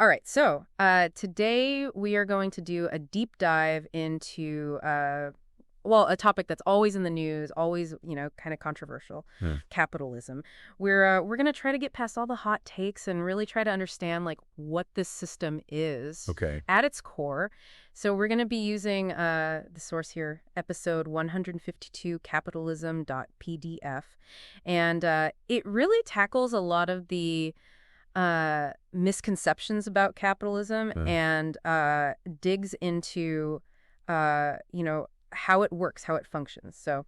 All right, so today we are going to do a deep dive into, a topic that's always in the news, always, kind of controversial, Hmm. capitalism. We're going to try to get past all the hot takes and really try to understand, like, what this system is Okay. at its core. So we're going to be using the source here, episode 152, capitalism.pdf. And it really tackles a lot of the misconceptions about capitalism Hmm. and digs into, how it works, how it functions. So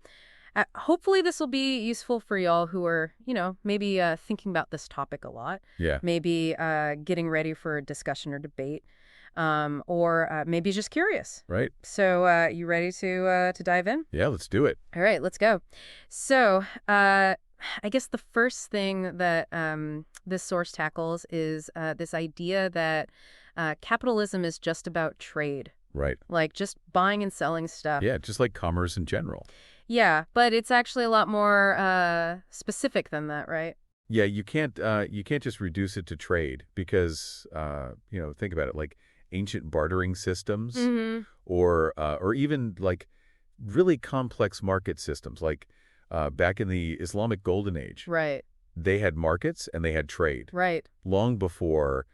hopefully this will be useful for y'all who are, maybe thinking about this topic a lot, Yeah. maybe getting ready for a discussion or debate, or maybe just curious. Right. So you ready to dive in? Yeah, let's do it. All right, let's go. So, I guess the first thing that this source tackles is this idea that capitalism is just about trade, Right. like just buying and selling stuff. Yeah, just like commerce in general. Yeah, but it's actually a lot more specific than that, right? Yeah, you can't just reduce it to trade because think about it, like ancient bartering systems Mm-hmm. or even like really complex market systems like back in the Islamic Golden Age. Right, They had markets and they had trade. right. Long before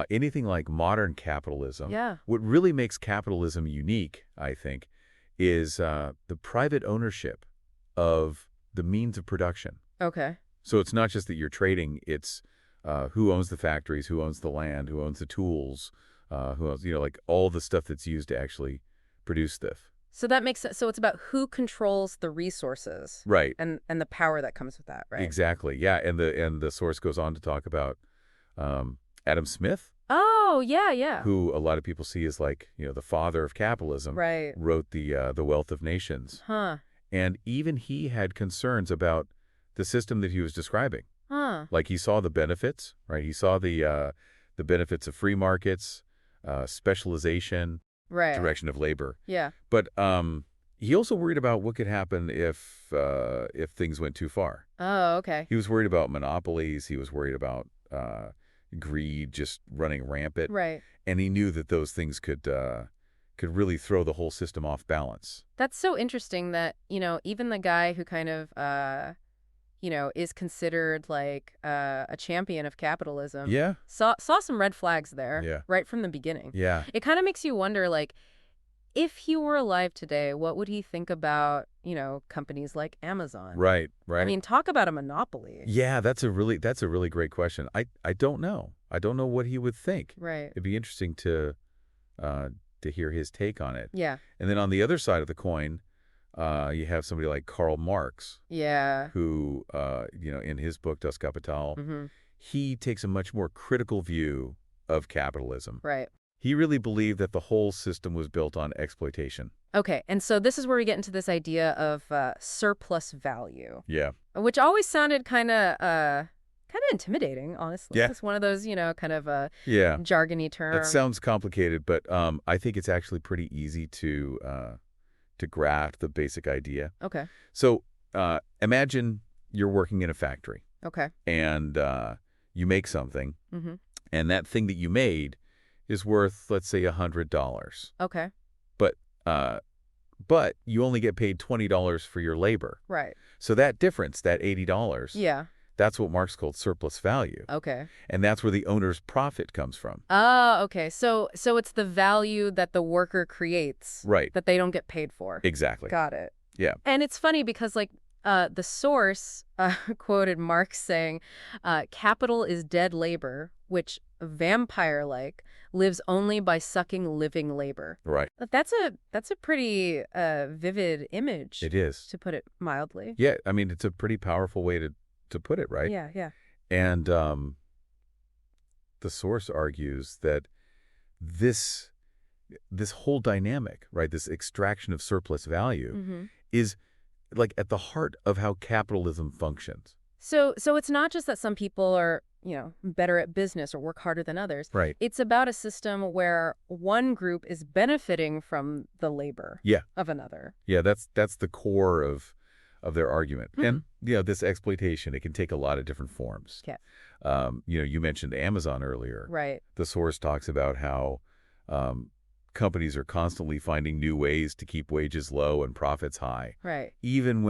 anything like modern capitalism. Yeah. What really makes capitalism unique, I think, is the private ownership of the means of production. Okay. So it's not just that you're trading, it's who owns the factories, who owns the land, who owns the tools, who owns, like all the stuff that's used to actually produce stuff. So that makes sense. So it's about who controls the resources Right. and the power that comes with that, right? Exactly. Yeah. And the source goes on to talk about Adam Smith, Oh, yeah, yeah. who a lot of people see as like, the father of capitalism, Right. wrote the Wealth of Nations. Huh. And even he had concerns about the system that he was describing. Huh. Like he saw the benefits, right? He saw the benefits of free markets, specialization, Right. direction of labor. Yeah. But he also worried about what could happen if things went too far. Oh, okay. He was worried about monopolies. He was worried about greed just running rampant. Right. And he knew that those things could really throw the whole system off balance. That's so interesting that, even the guy who kind of, is considered like a champion of capitalism Yeah. saw some red flags there Yeah. right from the beginning. Yeah. It kind of makes you wonder, like, if he were alive today, what would he think about, companies like Amazon? Right. Right. I mean, talk about a monopoly. Yeah, that's a really great question. I don't know. I don't know what he would think. Right. It'd be interesting to hear his take on it. Yeah. And then on the other side of the coin, you have somebody like Karl Marx, Yeah. who in his book Das Kapital, Mm-hmm. he takes a much more critical view of capitalism. Right. He really believed that the whole system was built on exploitation. Okay, and so this is where we get into this idea of surplus value, Yeah. which always sounded kind of intimidating, honestly. Yeah. It's one of those, kind of Yeah. jargony That terms. sounds complicated, but I think it's actually pretty easy to grasp the basic idea. Okay. So imagine you're working in a factory Okay. and you make something, Mm-hmm. and that thing that you made is worth, let's say, $100. Okay. But you only get paid $20 for your labor. Right. So that difference, that $80, Yeah. that's what Marx called surplus value. Okay. And that's where the owner's profit comes from. Oh, okay. So it's the value that the worker creates Right. that they don't get paid for. Exactly. Got it. Yeah. And it's funny because, like, the source quoted Marx saying, capital is dead labor, which, vampire-like, lives only by sucking living labor. Right. That's a pretty vivid image, It is. to put it mildly. Yeah. I mean, it's a pretty powerful way to put it, right? Yeah, yeah. And the source argues that this whole dynamic, right, this extraction of surplus value Mm-hmm. is like at the heart of how capitalism functions. So it's not just that some people are, better at business or work harder than others. Right. It's about a system where one group is benefiting from the labor Yeah. of another. Yeah, that's the core of their argument. Mhm. And this exploitation, it can take a lot of different forms. Okay. You mentioned Amazon earlier. Right. The source talks about how um, companies are constantly finding new ways to keep wages low and profits high, Right. even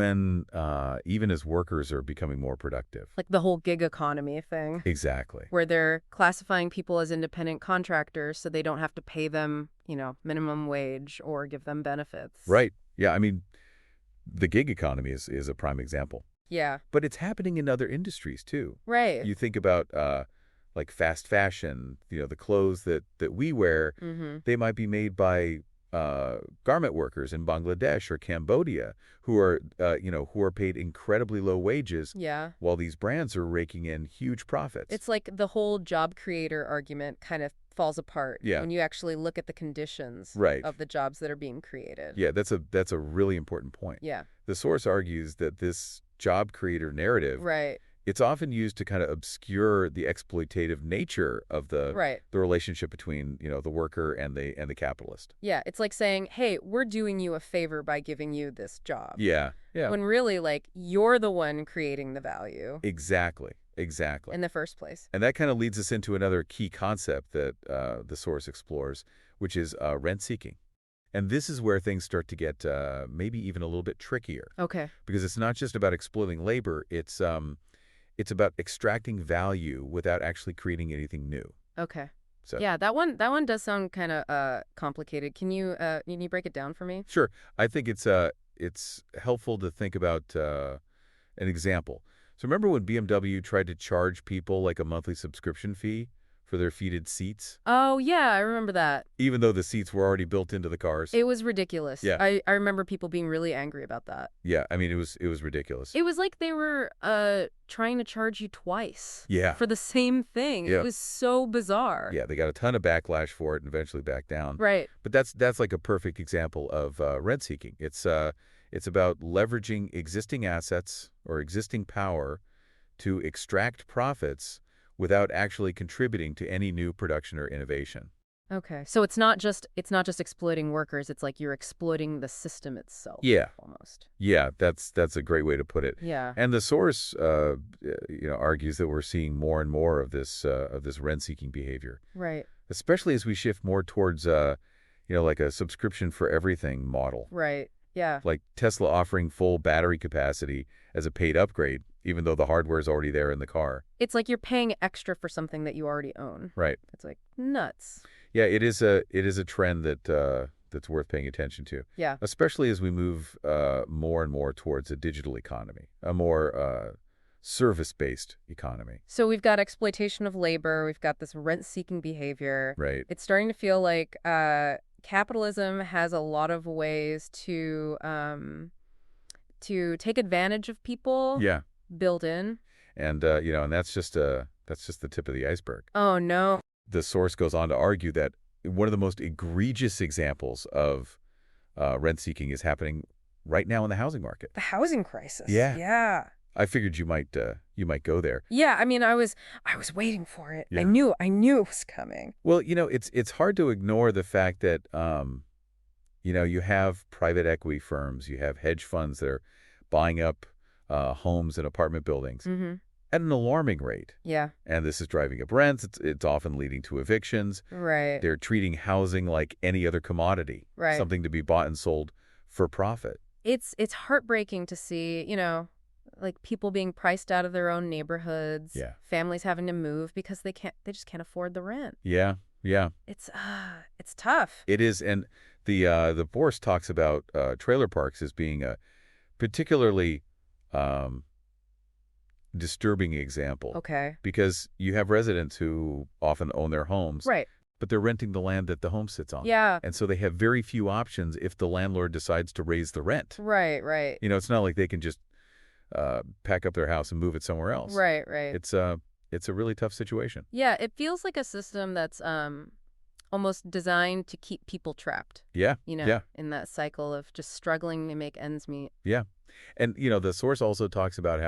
as workers are becoming more productive. Like the whole gig economy thing, Exactly. where they're classifying people as independent contractors so they don't have to pay them, minimum wage or give them benefits. Right. Yeah, I mean, the gig economy is a prime example. Yeah. But it's happening in other industries too. Right. You think about like fast fashion, the clothes that we wear, Mm-hmm. they might be made by garment workers in Bangladesh or Cambodia who are paid incredibly low wages Yeah. while these brands are raking in huge profits. It's like the whole job creator argument kind of falls apart Yeah. when you actually look at the conditions Right. of the jobs that are being created. Yeah, that's a really important point. Yeah. The source argues that this job creator narrative, Right. it's often used to kind of obscure the exploitative nature of Right. the relationship between, the worker and the capitalist. Yeah. It's like saying, hey, we're doing you a favor by giving you this job. Yeah. Yeah. When really, like, you're the one creating the value Exactly. Exactly. in the first place. And that kind of leads us into another key concept that the source explores, which is rent seeking. And this is where things start to get maybe even a little bit trickier, Okay. because it's not just about exploiting labor. It's about extracting value without actually creating anything new. Okay. So Yeah, that one does sound kind of complicated. Can you break it down for me? sure, I think it's helpful to think about an example. So remember when BMW tried to charge people like a monthly subscription fee for their heated seats, Oh, yeah, I remember that. even though the seats were already built into the cars? It was ridiculous. Yeah. I remember people being really angry about that. Yeah, I mean it was ridiculous. It was like they were trying to charge you twice Yeah. for the same thing. Yeah. It was so bizarre. Yeah, they got a ton of backlash for it and eventually backed down. Right. But that's like a perfect example of rent seeking. It's about leveraging existing assets or existing power to extract profits without actually contributing to any new production or innovation. Okay. So it's not just exploiting workers, it's like you're exploiting the system itself. Yeah. Almost. Yeah, that's a great way to put it. Yeah. And the source, argues that we're seeing more and more of this rent-seeking behavior, Right. especially as we shift more towards, like a subscription for everything model, Right. Yeah. like Tesla offering full battery capacity as a paid upgrade, even though the hardware is already there in the car. It's like you're paying extra for something that you already own. Right. It's like nuts. Yeah, it is a trend that's worth paying attention to, Yeah. especially as we move more and more towards a digital economy, a more service-based economy. So we've got exploitation of labor, we've got this rent-seeking behavior. Right. It's starting to feel like capitalism has a lot of ways to take advantage of people Yeah. built in. And and that's just the tip of the iceberg. Oh, no. The source goes on to argue that one of the most egregious examples of rent-seeking is happening right now in the housing market. The housing crisis. Yeah. Yeah. I figured you might go there. Yeah, I mean, I was waiting for it. Yeah. I knew it was coming. Well, it's hard to ignore the fact that you have private equity firms, you have hedge funds that are buying up homes and apartment buildings Mm-hmm. at an alarming rate. Yeah. And this is driving up rents. It's often leading to evictions. Right. They're treating housing like any other commodity, Right. something to be bought and sold for profit. It's heartbreaking to see, like people being priced out of their own neighborhoods. Yeah. Families having to move because they just can't afford the rent. Yeah, yeah, It's tough. it is. And the Bourse talks about trailer parks as being a particularly disturbing example. Okay. Because you have residents who often own their homes, Right. but they're renting the land that the home sits on. Yeah. And so they have very few options if the landlord decides to raise the rent. Right, right. It's not like they can just pack up their house and move it somewhere else. Right, right. It's a really tough situation. Yeah, it feels like a system that's almost designed to keep people trapped, Yeah, yeah, in that cycle of just struggling to make ends meet. yeah. And, the source also talks about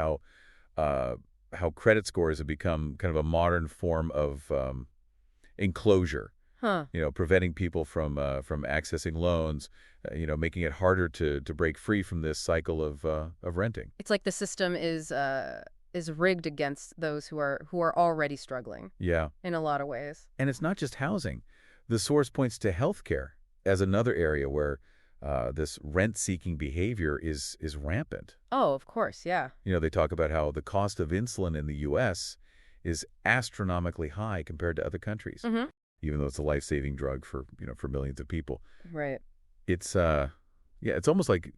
how credit scores have become kind of a modern form of enclosure, Huh. preventing people from accessing loans, making it harder to break free from this cycle of renting. It's like the system is is rigged against those who are already struggling Yeah. in a lot of ways. And it's not just housing. The source points to healthcare as another area where this rent-seeking behavior is rampant. Oh, of course, yeah. They talk about how the cost of insulin in the U.S. is astronomically high compared to other countries, Mm-hmm. even though it's a life-saving drug for millions of people. Right. It's yeah, it's almost like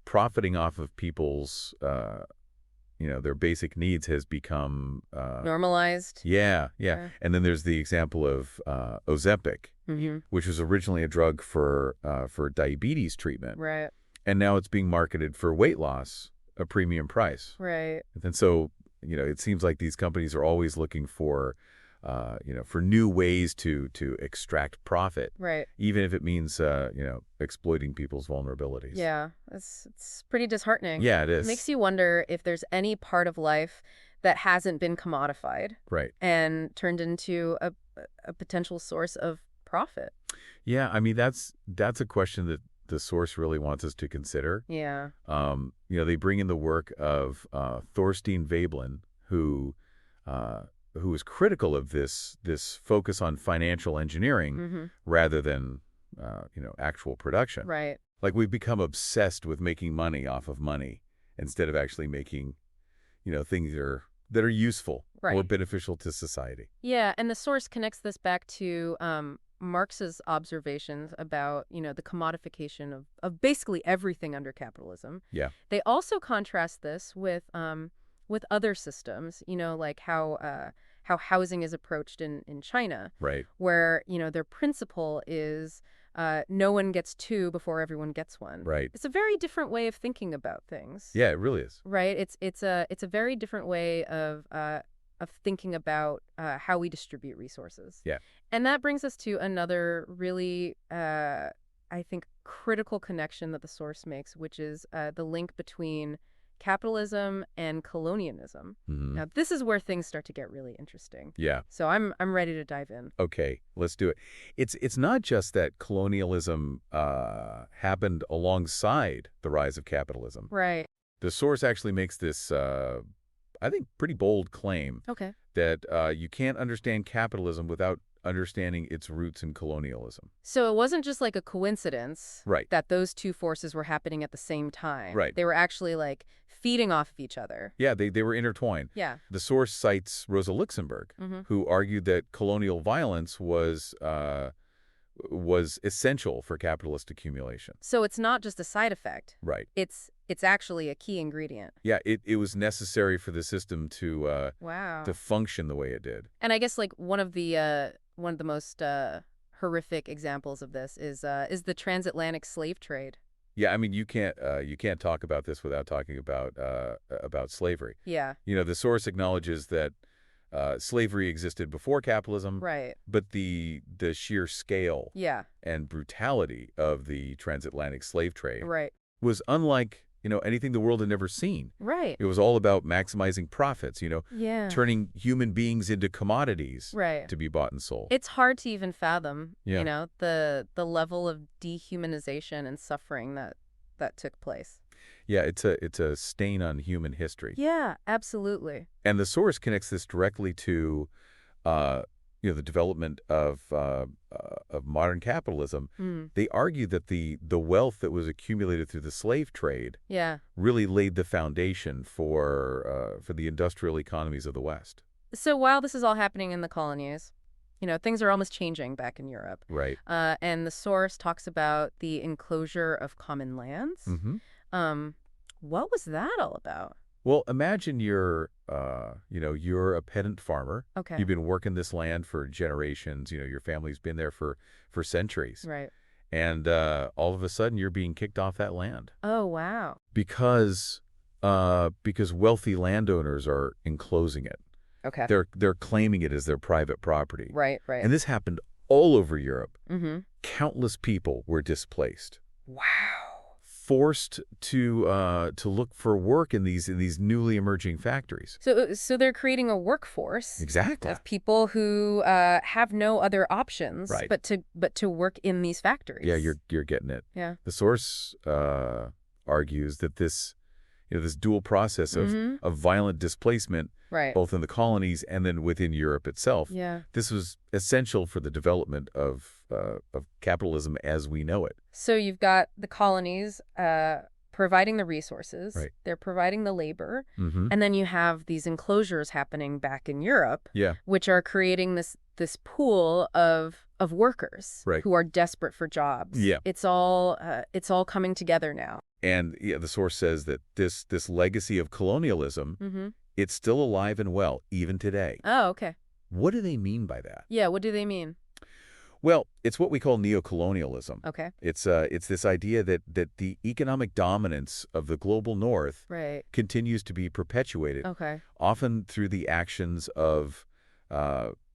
profiting off of people's their basic needs has become Normalized. yeah. Yeah. And then there's the example of Ozempic, Mm-hmm. which was originally a drug for diabetes treatment, Right. and now it's being marketed for weight loss, a premium price. Right. And so, it seems like these companies are always looking for, for new ways to extract profit, Right. even if it means, exploiting people's vulnerabilities. Yeah. It's pretty disheartening. Yeah, it It is. makes you wonder if there's any part of life that hasn't been commodified Right. and turned into a potential source of profit. Yeah, I mean, that's a question that the source really wants us to consider. Yeah. They bring in the work of Thorstein Veblen, who is critical of this focus on financial engineering Mm-hmm. rather than actual production. Right. Like we've become obsessed with making money off of money instead of actually making things that are useful or Right. beneficial to society. Yeah, and the source connects this back to Marx's observations about, the commodification of basically everything under capitalism. Yeah. They also contrast this with other systems, like how housing is approached in China, Right. where, their principle is no one gets two before everyone gets one. Right. It's a very different way of thinking about things. Yeah, it really is. Right? It's a very different way of thinking about how we distribute resources. Yeah. And that brings us to another really, I think, critical connection that the source makes, which is the link between capitalism and colonialism. Mhm. Now, this is where things start to get really interesting. Yeah. So I'm ready to dive in. Okay, let's do it. It's not just that colonialism happened alongside the rise of capitalism. Right. The source actually makes this, I think, pretty bold claim Okay. that you can't understand capitalism without understanding its roots in colonialism. So it wasn't just like a coincidence Right. that those two forces were happening at the same time. Right. They were actually like feeding off of each other. Yeah, they were intertwined. Yeah. The source cites Rosa Luxemburg, Mm-hmm. who argued that colonial violence was essential for capitalist accumulation. So it's not just a side effect. Right. It's actually a key ingredient. Yeah, it was necessary for the system to Wow. function the way it did. And I guess like one of the most horrific examples of this is the transatlantic slave trade. Yeah, I mean you can't talk about this without talking about slavery. Yeah. The source acknowledges that slavery existed before capitalism, Right. but the sheer scale Yeah. and brutality of the transatlantic slave trade Right. was unlike anything the world had never seen. Right. It was all about maximizing profits, Yeah. turning human beings into commodities Right. to be bought and sold. It's hard to even fathom, Yeah. the level of dehumanization and suffering that took place. Yeah, it's a stain on human history. Yeah, absolutely. And the source connects this directly to the development of modern capitalism. Mm. They argue that the wealth that was accumulated through the slave trade Yeah. really laid the foundation for the industrial economies of the West. So while this is all happening in the colonies, things are almost changing back in Europe. Right. And the source talks about the enclosure of common lands. Mm-hmm. What was that all about? Well, imagine you're a pedant farmer. Okay. You've been working this land for generations. Your family's been there for centuries. Right. And all of a sudden, you're being kicked off that land Oh, wow. because wealthy landowners are enclosing it. Okay. They're claiming it as their private property. Right. And this happened all over Europe. Mm-hmm. Countless people were displaced, Wow. forced to look for work in these newly emerging factories. So they're creating a workforce Exactly. of people who have no other options Right. but to work in these factories. Yeah, you're getting it. Yeah. The source argues that this this dual process Mm-hmm. of violent displacement, Right. both in the colonies and then within Europe itself. Yeah. This was essential for the development of capitalism as we know it. So you've got the colonies providing the resources, Right. they're providing the labor, Mm-hmm. and then you have these enclosures happening back in Europe, Yeah. which are creating this pool of workers Right. who are desperate for jobs. Yeah. It's all coming together now. And yeah, the source says that this legacy of colonialism, Mm-hmm. it's still alive and well, even today. Oh, okay. What do they mean by that? Yeah, what do they mean? Well, it's what we call neocolonialism. Okay. It's this idea that the economic dominance of the global north Right. continues to be perpetuated, Okay. often through the actions of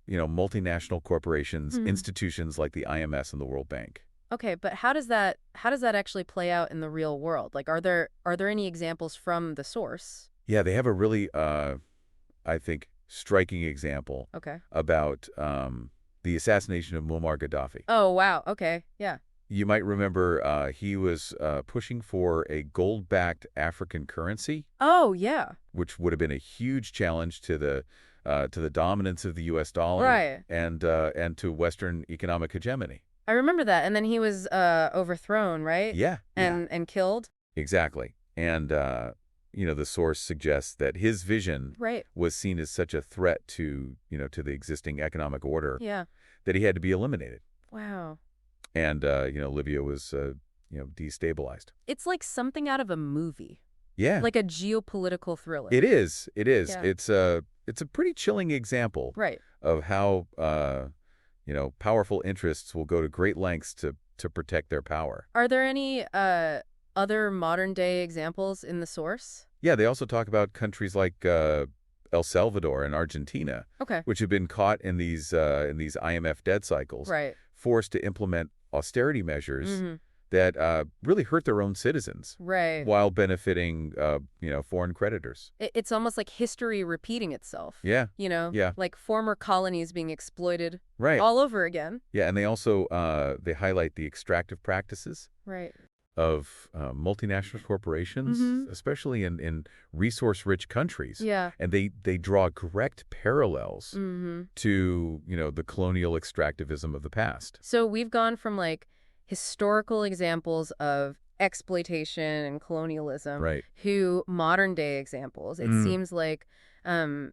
multinational corporations, Mhm. institutions like the IMS and the World Bank. Okay, but how does that actually play out in the real world? Like, are there any examples from the source? Yeah, they have a really, I think, striking example Okay. about the assassination of Muammar Gaddafi. Oh, wow. Okay. Yeah. You might remember he was pushing for a gold-backed African currency, Oh, yeah. which would have been a huge challenge to the dominance of the U.S. dollar Right. and to Western economic hegemony. I remember that. And then he was overthrown, right? Yeah, And killed. exactly. And the source suggests that his vision Right. was seen as such a threat to the existing economic order Yeah. that he had to be eliminated. Wow. And Libya was destabilized. It's like something out of a movie, Yeah, like a geopolitical thriller. it is. It is. Yeah. It's a pretty chilling example Right. of how powerful interests will go to great lengths to protect their power. Are there any other modern day examples in the source? Yeah, they also talk about countries like El Salvador and Argentina, Okay. which have been caught in these IMF debt cycles, Right. forced to implement austerity measures Mm-hmm. that really hurt their own citizens Right. while benefiting foreign creditors. It's almost like history repeating itself. Yeah, yeah. Like former colonies being exploited Right. all over again. Yeah, and they also they highlight the extractive practices Right. of multinational corporations, Mhm. especially in resource-rich countries. Yeah. And they draw direct parallels Mm-hmm. to, the colonial extractivism of the past. So we've gone from like historical examples of exploitation and colonialism Right. to modern day examples. It Mm. seems like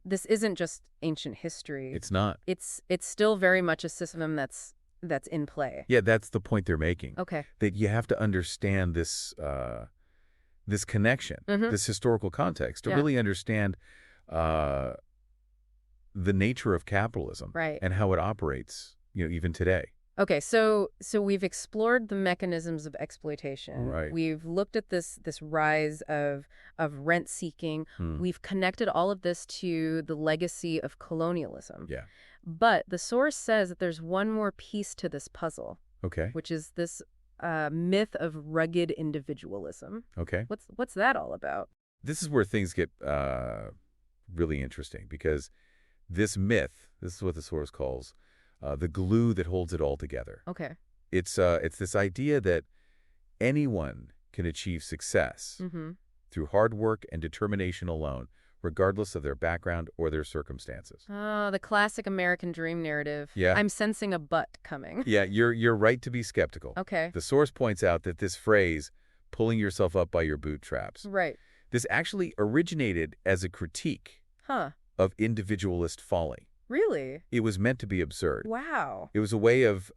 this isn't just ancient history. It's not. It's still very much a system that's in play. Yeah, that's the point they're making. Okay. That you have to understand this connection, Mhm. this historical context, to Yeah. really understand uh, the nature of capitalism Right. and how it operates, even today. Okay, so we've explored the mechanisms of exploitation. Right. We've looked at this rise of rent seeking. Hmm. We've connected all of this to the legacy of colonialism. Yeah. But the source says that there's one more piece to this puzzle, Okay. which is this myth of rugged individualism. Okay. What's that all about? This is where things get really interesting because this myth, this is what the source calls the glue that holds it all together. Okay. It's this idea that anyone can achieve success Mm-hmm. through hard work and determination alone, regardless of their background or their circumstances. Oh, the classic American dream narrative. Yeah. I'm sensing a but coming. Yeah, you're right to be skeptical. Okay. The source points out that this phrase, pulling yourself up by your bootstraps, Right. this actually originated as a critique Huh. of individualist folly. Really? It was meant to be absurd. Wow. It was a way of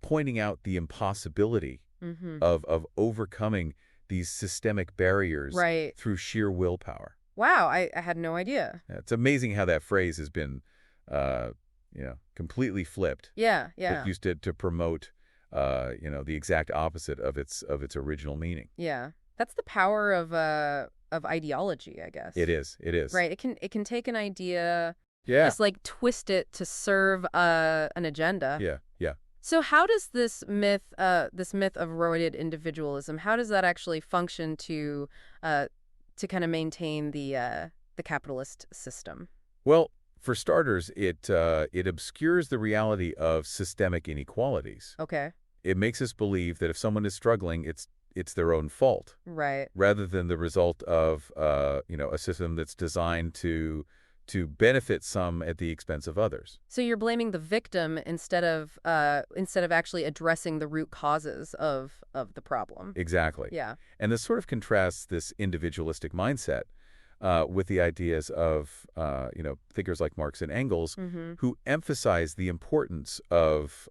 pointing out the impossibility Mm-hmm. of overcoming these systemic barriers Right. through sheer willpower. Wow, I had no idea. Yeah, it's amazing how that phrase has been, completely flipped. Yeah, It yeah, used to promote, the exact opposite of its original meaning. yeah. That's the power of ideology, I guess. It is. It is. Right. It can take an idea, Yeah. just like twist it to serve an agenda. Yeah. Yeah. So how does this myth of rugged individualism, how does that actually function to kind of maintain the capitalist system? Well, for starters, it obscures the reality of systemic inequalities. Okay. It makes us believe that if someone is struggling, it's their own fault, Right. rather than the result of a system that's designed to benefit some at the expense of others. So you're blaming the victim instead of actually addressing the root causes of the problem. Exactly. Yeah. And this sort of contrasts this individualistic mindset with the ideas of thinkers like Marx and Engels, Mm-hmm. who emphasize the importance of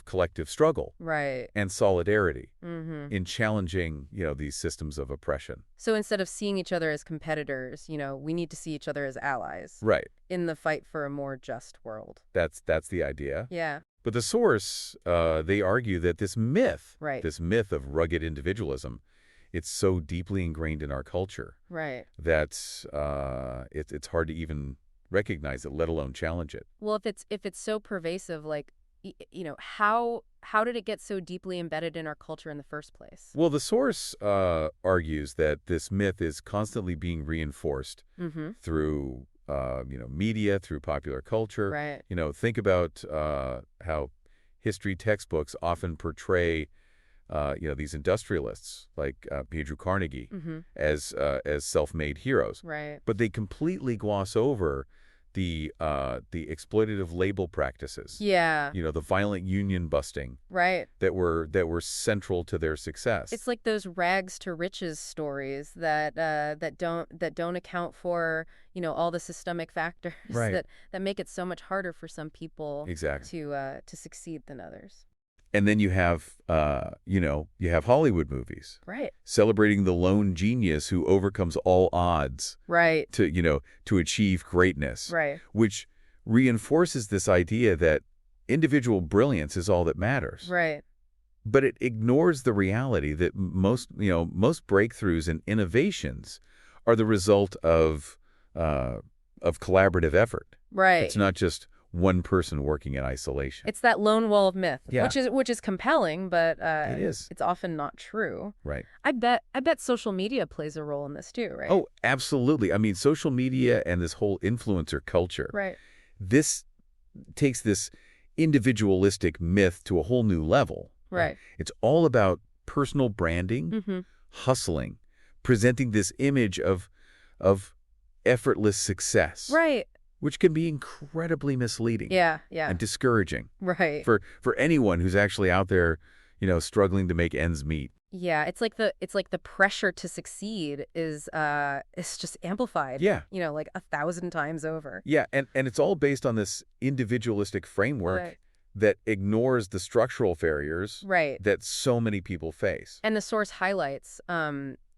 collective struggle Right. and solidarity Mm-hmm. in challenging these systems of oppression. So instead of seeing each other as competitors, we need to see each other as allies Right. in the fight for a more just world. That's the idea. Yeah. But the source, they argue that this Right. myth of rugged individualism, it's so deeply ingrained in our culture Right. that it's hard to even recognize it, let alone challenge it. Well, if it's so pervasive, like how did it get so deeply embedded in our culture in the first place? Well, the source argues that this myth is constantly being reinforced Mm-hmm. through media, through popular culture. Right. Think about how history textbooks often portray these industrialists like Andrew Carnegie Mm-hmm. as self-made heroes, Right. but they completely gloss over the exploitative labor practices. Yeah. The violent union busting Right. that were central to their success. It's like those rags to riches stories that don't account for all the systemic factors Right. that make it so much harder for some people Exactly. to succeed than others. And then you have Hollywood movies Right. celebrating the lone genius who overcomes all odds Right. to achieve greatness, Right. which reinforces this idea that individual brilliance is all that matters. Right. But it ignores the reality that most breakthroughs and innovations are the result of collaborative effort. Right. It's not just one person working in isolation. It's that lone wolf myth, Yeah. which is compelling, but It is. it's often not true. Right. I bet social media plays a role in this too, right? Oh, absolutely. I mean, social media and this whole influencer culture, Right. this takes this individualistic myth to a whole new level. Right. It's all about personal branding, Mm-hmm. hustling, presenting this image of effortless success, Right. which can be incredibly misleading Yeah. Yeah. and discouraging Right. for anyone who's actually out there, struggling to make ends meet. Yeah, it's like the pressure to succeed is just amplified. Yeah. Like 1,000 times over. Yeah, and it's all based on this individualistic framework Right. that ignores the structural barriers Right. that so many people face. And the source highlights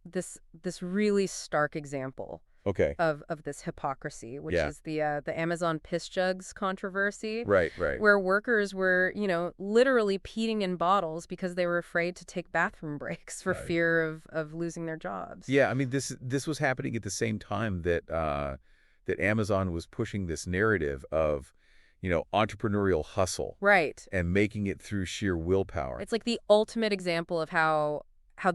this really stark example Okay. of this hypocrisy, which Yeah. is the Amazon piss jugs controversy. Right, right. Where workers were, literally peeing in bottles because they were afraid to take bathroom breaks for Right. fear of losing their jobs. Yeah, I mean, this was happening at the same time that Amazon was pushing this narrative of, entrepreneurial hustle Right. and making it through sheer willpower. It's like the ultimate example of how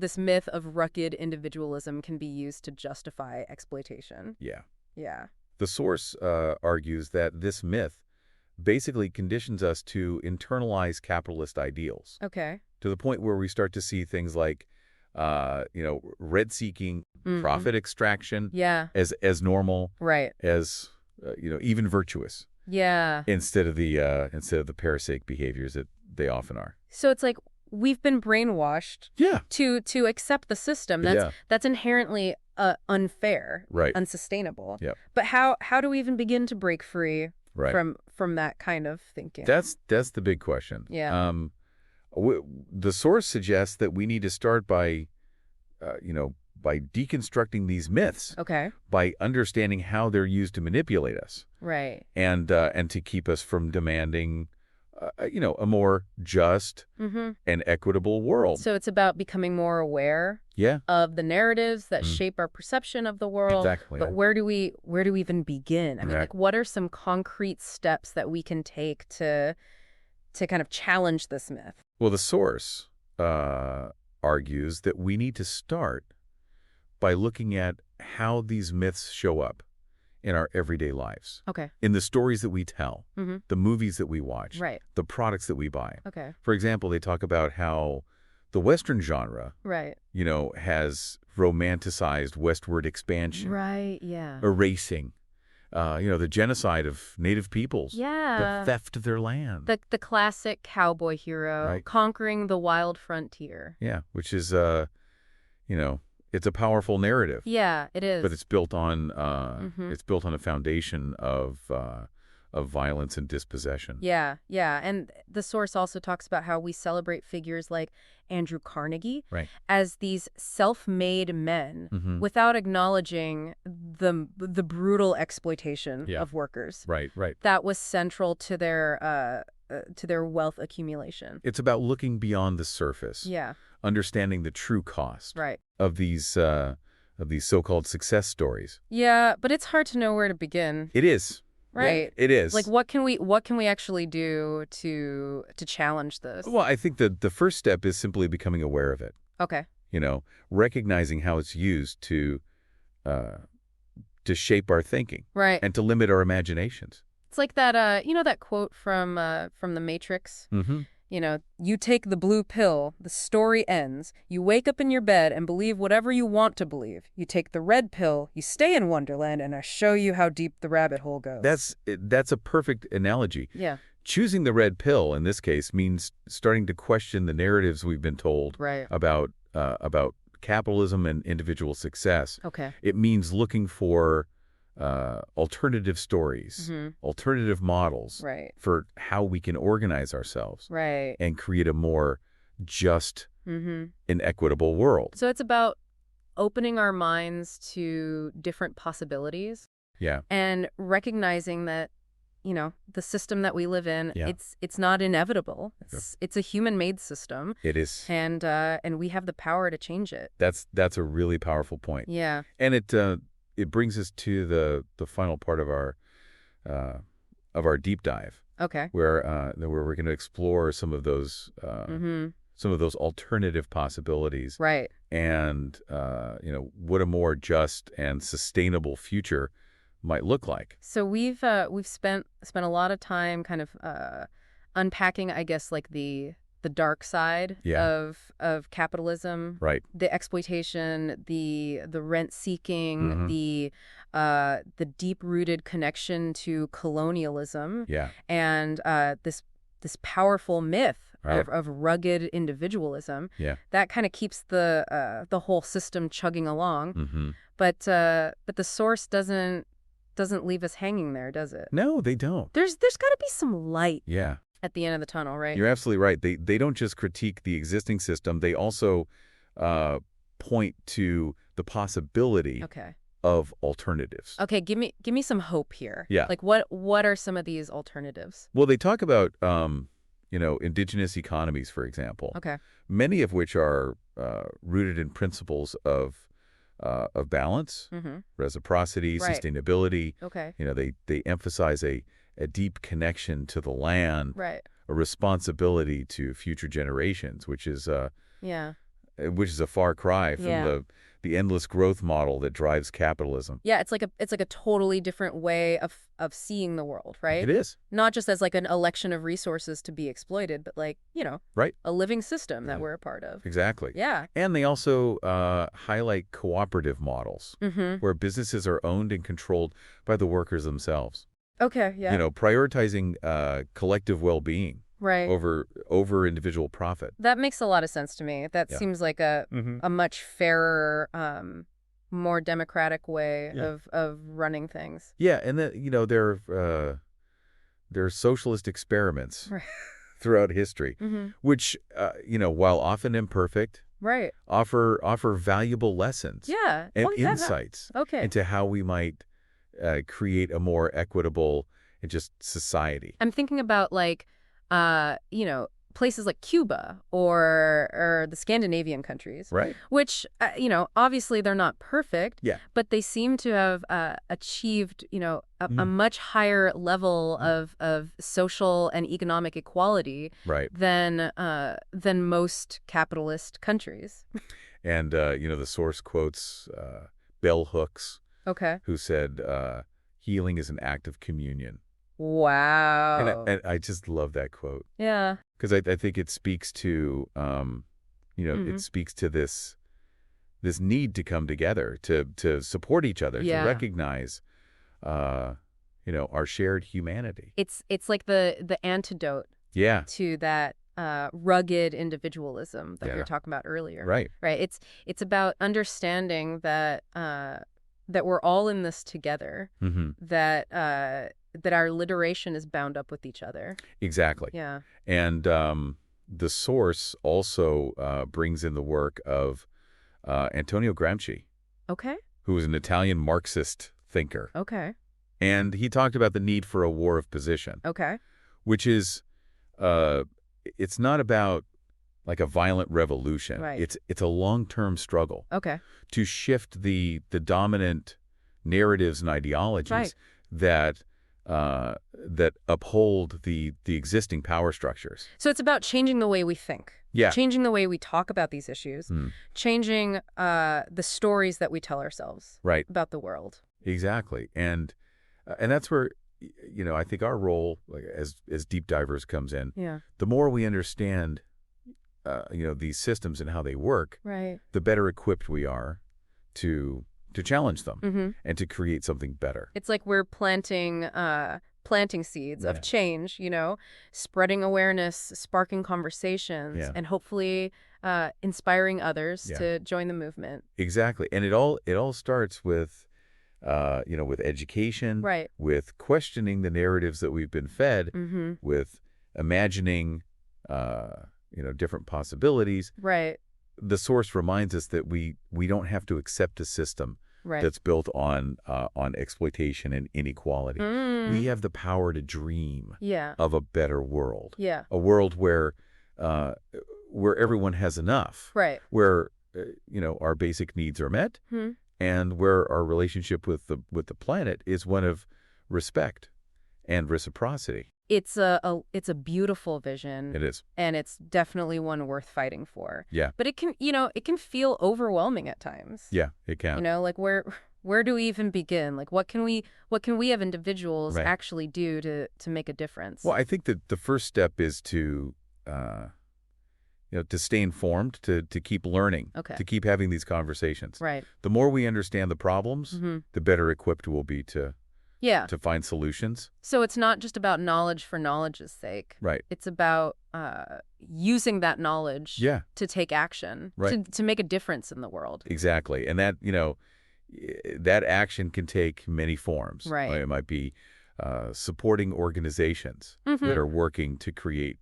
this myth of rugged individualism can be used to justify exploitation. Yeah. Yeah. The source argues that this myth basically conditions us to internalize capitalist ideals Okay. to the point where we start to see things like, rent-seeking, Mhm. profit extraction Yeah. as normal, Right. as even virtuous, Yeah. instead of the parasitic behaviors that they often are. So it's like we've been brainwashed Yeah. to accept the system that's inherently unfair, Right. unsustainable. Yep. But how do we even begin to break free Right. from that kind of thinking? That's the big question. Yeah. The source suggests that we need to start by deconstructing these myths, Okay. by understanding how they're used to manipulate us, Right. and to keep us from demanding, a more just Mm-hmm. and equitable world. So it's about becoming more aware Yeah, of the narratives that Mm. shape our perception of the world. exactly. But where do we even begin? I mean, Right. like, what are some concrete steps that we can take to kind of challenge this myth? Well, the source argues that we need to start by looking at how these myths show up in our everyday lives, Okay. in the stories that we tell, Mm-hmm. the movies that we watch, Right. the products that we buy. Okay. For example, they talk about how the Western genre, Right. has romanticized westward expansion, Right, yeah. erasing, the genocide of native peoples, the Yeah. theft of their land, The classic cowboy hero right? conquering the wild frontier. Yeah, which is, you know, it's a powerful narrative, Yeah, it but is. it's built on Mm-hmm. a foundation of violence and dispossession. Yeah, yeah. And the source also talks about how we celebrate figures like Andrew Carnegie Right. as these self-made men Mm-hmm. without acknowledging the brutal exploitation Yeah. of workers Right. Right. that was central to their wealth accumulation. It's about looking beyond the surface, Yeah, understanding the true cost right. of these so-called success stories. Yeah, but it's hard to know where to begin. It is. Yeah, Right. it Like is. what can we actually do to challenge this? Well, I think that the first step is simply becoming aware of it. Okay. Recognizing how it's used uh, to shape our thinking Right. and to limit our imaginations. It's like that that quote from The Matrix. Mm-hmm. You take the blue pill, the story ends. You wake up in your bed and believe whatever you want to believe. You take the red pill, you stay in Wonderland, and I show you how deep the rabbit hole goes. That's a perfect analogy. Yeah. Choosing the red pill in this case means starting to question the narratives we've been told Right. about capitalism and individual success. Okay. It means looking for alternative stories, Mm-hmm. alternative models Right. for how we can organize ourselves Right. and create a more just Mm-hmm. and equitable world. So it's about opening our minds to different possibilities Yeah, and recognizing that the system that we live in, yeah, it's not inevitable. Sure. It's a human-made system, it is. and we have the power to change it. That's a really powerful point. Yeah. And it brings us to the final part uh, of our deep dive, Okay. where we're going to explore Mm-hmm. some of those alternative possibilities, Right. and what a more just and sustainable future might look like. So we've spent a lot of time kind of unpacking, I guess, like the dark side Yeah. of capitalism, Right. the exploitation, the rent seeking, Mhm. the deep-rooted connection to colonialism, Yeah. and this powerful myth Right. of rugged individualism Yeah. that kind of keeps the whole system chugging along. Mm-hmm. But the source doesn't leave us hanging there, does it? No, they don't. There's got to be some light Yeah. at the end of the tunnel, right? You're absolutely right. They don't just critique the existing system. They also point to the possibility Okay. of alternatives. Okay, give me some hope here. Yeah. Like what are some of these alternatives? Well, they talk about indigenous economies, for example, Okay. many of which are rooted in principles of balance, Mm-hmm. reciprocity, Right. sustainability. Okay. They emphasize a deep connection to the land, Right. a responsibility to future generations, which is Yeah. a far cry from Yeah. the endless growth model that drives capitalism. Yeah, it's like a totally different way of seeing the world, right? It is. Not just as like an election of resources to be exploited, but like, Right. a living system that Yeah. we're a part of. Exactly. Yeah. And they also highlight cooperative models Mm-hmm. where businesses are owned and controlled by the workers themselves. Okay, yeah. Prioritizing collective well-being Right. over individual profit. That makes a lot of sense to me. That Yeah. seems like a much fairer, more democratic way Yeah. of running things. Yeah, and then there are socialist experiments Right. throughout history, Mm-hmm. which while often imperfect, Right. offer valuable lessons Yeah. and Oh, yeah. insights Okay. into how we might create a more equitable and just society. I'm thinking about like, places like Cuba or the Scandinavian countries, Right? which, obviously they're not perfect, Yeah. but they seem to have achieved, a much higher level of social and economic equality Right. than most capitalist countries. And the source quotes bell hooks, Okay. who said, "Healing is an act of communion." Wow. And I just love that quote Yeah. because I think it speaks to It speaks to this need to come together, to support each other, to Yeah. recognize, our shared humanity. It's like the antidote Yeah, to that rugged individualism that we were yeah, talking about earlier, right. right? It's about understanding that that we're all in this together, Hmm. that that our literation is bound up with each other. Exactly. Yeah. And the source also brings in the work of Antonio Gramsci, Okay. who was an Italian Marxist thinker. Okay. And he talked about the need for a war of position, Okay. which is, uh, it's not about like a violent revolution. Right. It's a long-term struggle Okay. to shift the dominant narratives and Right. ideologies that that uphold the existing power structures. So it's about changing the way we think, Yeah. changing the way we talk about these issues, Mm, changing the stories that we tell ourselves right. about the world. Exactly. And that's where I think our role, like as deep divers, comes in. Yeah. The more we understand these systems and how they work, Right. the better equipped we are to challenge them Mm-hmm. and to create something better. It's like we're planting seeds Yeah. of change, spreading awareness, sparking conversations, Yeah. and hopefully inspiring others Yeah. to join the movement. Exactly. And it all starts with with education, Right. with questioning the narratives that we've been fed, Mm-hmm. with imagining different possibilities. Right. The source reminds us that we don't have to accept a system Right. that's built on exploitation and inequality. We have the power to dream Yeah. of a better world, Yeah. a world where everyone has enough, Right. where our basic needs are met, Hmm. and where our relationship with the planet is one of respect and reciprocity. It's a beautiful vision. It is. And it's definitely one worth fighting for. Yeah. But it can feel overwhelming at times. Yeah, it can. Like where do we even begin? Like what can we have individuals Right. actually do to make a difference? Well, I think that the first step is to stay informed, to keep learning, Okay. to keep having these conversations. Right. The more we understand the problems, Mm-hmm. the better equipped we'll be Yeah. to find solutions. So it's not just about knowledge for knowledge's sake. Right. It's about using that knowledge Yeah. to take action, Right. to make a difference in the world. Exactly. And that action can take many forms. Right. It might be supporting organizations Mhm. that are working to create,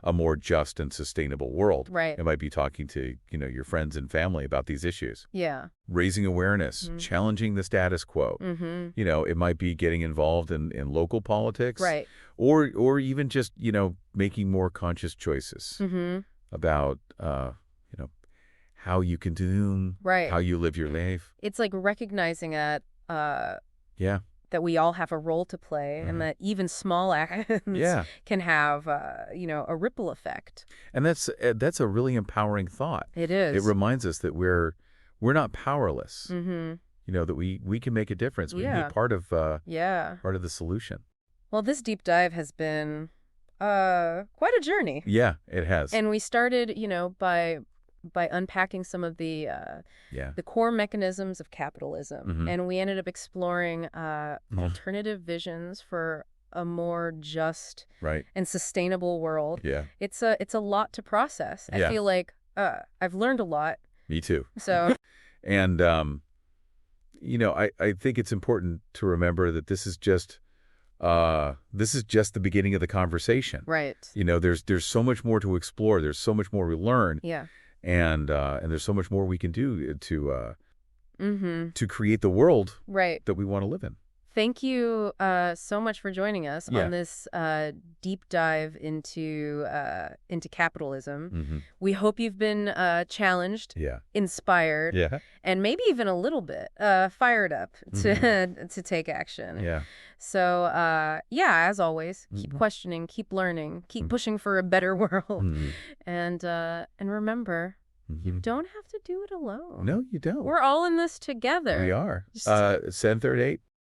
a more just and sustainable world. Right. It might be talking to, your friends and family about these issues. Yeah. Raising awareness, Mhm. challenging the status quo. Mm-hmm. It might be getting involved in local politics. Right. Or even just, making more conscious choices Mm-hmm. about, how you consume, Right. how you live your life. It's like recognizing Yeah. that we all have a role to play Mhm. and that even small actions Yeah. can have, a ripple effect. And that's a really empowering thought. It It is. reminds us that we're not powerless. Mm-hmm. That we can make a difference. We can Yeah. be part of Yeah. the solution. Well, this deep dive has been quite a journey. Yeah, it has. And we started, by unpacking some of the Yeah. core mechanisms of capitalism. Mhm. And we ended up exploring alternative visions for a more just Right. and sustainable world. Yeah. It's a lot to process. I Yeah. feel like I've learned a lot. Me too. So, And I think it's important to remember that this is just the beginning of the conversation. right. There's so much more to explore. There's so much more we learn, Yeah. and there's so much more we can do Mm-hmm. to create the world Right. that we want to live in. Thank you so much for joining us Yeah. on this deep dive into capitalism. Mm-hmm. We hope you've been challenged, Yeah. inspired, Yeah. and maybe even a little bit fired up to take action. Yeah. So, as always, keep Mhm. questioning, keep learning, keep Mhm. pushing for a better world, Mhm. and remember, you Mhm. don't have to do it alone. No, you don't. We're all in this together. We are. Just- 738.